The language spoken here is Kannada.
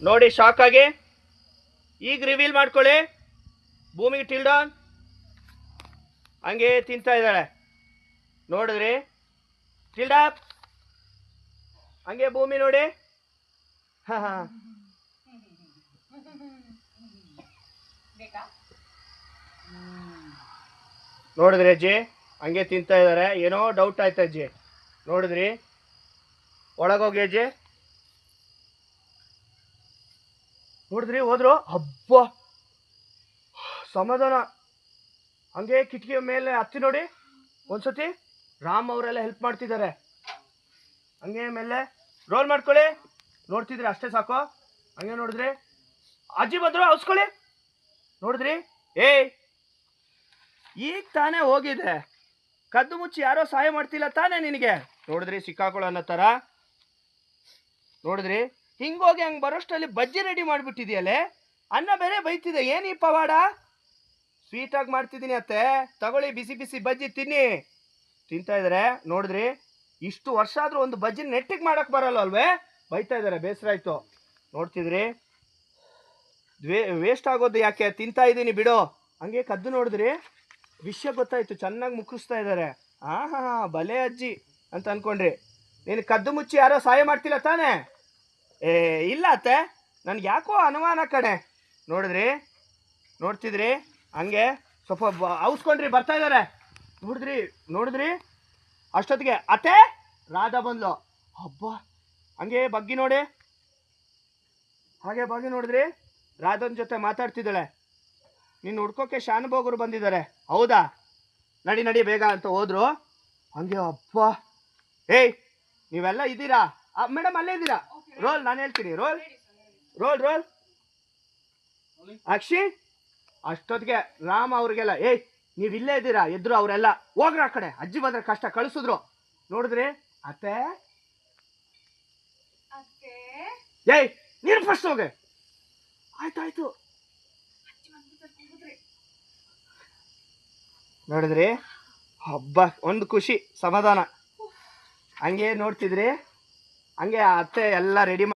ನೋಡಿ ಶಾಕ್ ಆಗಿ. ಈಗ ರಿವೀಲ್ ಮಾಡ್ಕೊಳ್ಳಿ. ಭೂಮಿಗೆ ಟಿಲ್ಡಾನ್ ಹಂಗೆ ತಿಂತಾ ಇದ್ದಾಳೆ ನೋಡಿದ್ರಿ. ಟಿಲ್ಡಾಪ್ ಹಂಗೆ ಭೂಮಿ ನೋಡಿ. ಹಾ ಹಾ ನೋಡಿದ್ರಿ ಅಜ್ಜಿ ಹಂಗೆ ತಿಂತಾ ಇದ್ದಾರೆ. ಏನೋ ಡೌಟ್ ಆಯ್ತು ಅಜ್ಜಿ. ನೋಡಿದ್ರಿ ಒಳಗೋಗಿ ಅಜ್ಜಿ. ನೋಡಿದ್ರಿ ಹೋದ್ರು. ಹಬ್ಬ ಸಮಾಧಾನ. ಹಂಗೆ ಕಿಟಕಿ ಮೇಲೆ ಹತ್ತಿ ನೋಡಿ ಒಂದ್ಸತಿ. ರಾಮ್ ಅವರೆಲ್ಲ ಹೆಲ್ಪ್ ಮಾಡ್ತಿದ್ದಾರೆ. ಹಂಗೆ ಮೇಲೆ ರೋಲ್ ಮಾಡ್ಕೊಳ್ಳಿ. ನೋಡ್ತಿದ್ರಿ ಅಷ್ಟೇ ಸಾಕು. ಹಂಗೆ ನೋಡಿದ್ರಿ ಅಜ್ಜಿ ಬಂದ್ರು ಹೌಸ್ಕೊಳ್ಳಿ. ನೋಡಿದ್ರಿ ಈಗ ತಾನೇ ಹೋಗಿದೆ. ಕದ್ದು ಮುಚ್ಚಿ ಯಾರೋ ಸಹಾಯ ಮಾಡ್ತಿಲ್ಲ ತಾನೇ ನಿನಗೆ. ನೋಡಿದ್ರಿ ಸಿಕ್ಕಾಕೊಳ್ಳೋ ಅನ್ನೋ ಥರ. ನೋಡಿದ್ರಿ ಹಿಂಗೋಗಿ ಹಂಗೆ ಬರೋಷ್ಟರಲ್ಲಿ ಬಜ್ಜಿ ರೆಡಿ ಮಾಡಿಬಿಟ್ಟಿದೆಯಲ್ಲೇ. ಅನ್ನ ಬೇರೆ ಬೈತಿದೆ. ಏನು ಈ ಪವಾಡ. ಸ್ವೀಟಾಗಿ ಮಾಡ್ತಿದ್ದೀನಿ ಅತ್ತೆ, ತಗೊಳ್ಳಿ ಬಿಸಿ ಬಿಸಿ ಬಜ್ಜಿ ತಿನ್ನಿ. ತಿಂತಾ ಇದ್ದಾರೆ. ನೋಡಿದ್ರಿ ಇಷ್ಟು ವರ್ಷ ಆದರೂ ಒಂದು ಬಜ್ಜಿ ನೆಟ್ಟಿಗೆ ಮಾಡೋಕ್ಕೆ ಬರಲ್ಲ ಅಲ್ವೇ. ಬೈತಾ ಇದ್ದಾರೆ. ಬೇಸರ ಆಯಿತು. ನೋಡ್ತಿದ್ರಿ ವೇಸ್ಟ್ ಆಗೋದು ಯಾಕೆ, ತಿಂತಾ ಇದ್ದೀನಿ ಬಿಡು. ಹಂಗೆ ಕದ್ದು ನೋಡಿದ್ರಿ ವಿಷಯ ಗೊತ್ತಾಯ್ತು. ಚೆನ್ನಾಗಿ ಮುಕ್ಕಿಸ್ತಾ ಇದ್ದಾರೆ. ಹಾಂ ಹಾಂ ಭಲೆ ಅಜ್ಜಿ ಅಂತ ಅನ್ಕೊಂಡ್ರಿ. ನೀನು ಕದ್ದು ಮುಚ್ಚಿ ಯಾರೋ ಸಹಾಯ ಮಾಡ್ತಿಲ್ಲ ತಾನೇ. ಇಲ್ಲ ಅತ್ತೆ ನನ್ಗೆ ಯಾಕೋ ಅನುಮಾನ ಕಡೆ. ನೋಡ್ತಿದ್ರಿ ಹಂಗೆ ಸ್ವಲ್ಪ ಔಸ್ಕೊಂಡ್ರಿ ಬರ್ತಾ ಇದ್ದಾರೆ. ನೋಡಿದ್ರಿ ಅಷ್ಟೊತ್ತಿಗೆ ಅತ್ತೆ ರಾಧಾ ಬಂದ್ಲು. ಹಬ್ಬ ಹಂಗೆ ಬಗ್ಗಿ ನೋಡಿ. ಹಾಗೆ ಬಗ್ಗಿ ನೋಡಿದ್ರಿ ರಾಧನ್ ಜೊತೆ ಮಾತಾಡ್ತಿದ್ದಾಳೆ. ನೀನು ಹುಡ್ಕೋಕೆ ಶಾನುಭೋಗರು ಬಂದಿದ್ದಾರೆ. ಹೌದಾ, ನಡಿ ಬೇಗ ಅಂತ ಹೋದ್ರು. ಹಂಗೆ ಅಪ್ಪ ನೀವೆಲ್ಲ ಇದ್ದೀರಾ ಮೇಡಮ್, ಅಲ್ಲೇ ಇದ್ದೀರಾ. ರೋಲ್ ನಾನು ಹೇಳ್ತೀನಿ. ರೋಲ್ ಅಕ್ಷಿ. ಅಷ್ಟೊತ್ತಿಗೆ ರಾಮ್ ಅವ್ರಿಗೆಲ್ಲ ನೀವಿಲ್ಲೇ ಇದ್ದೀರಾ ಎದ್ರು. ಅವರೆಲ್ಲ ಹೋಗ್ರ ಆ ಕಡೆ, ಅಜ್ಜಿ ಬಂದ್ರೆ ಕಷ್ಟ ಕಳಿಸಿದ್ರು. ನೋಡಿದ್ರಿ ಅತ್ತೆ ನೀನು ಫಸ್ಟ್ ಹೋಗೆ. ಆಯ್ತಾಯ್ತು. ನೋಡಿದ್ರಿ ಹಬ್ಬ ಒಂದು ಖುಷಿ ಸಮಾಧಾನ. ಹಂಗೆ ನೋಡ್ತಿದ್ರಿ ಹಂಗೆ ಅತ್ತೆ ಎಲ್ಲ ರೆಡಿ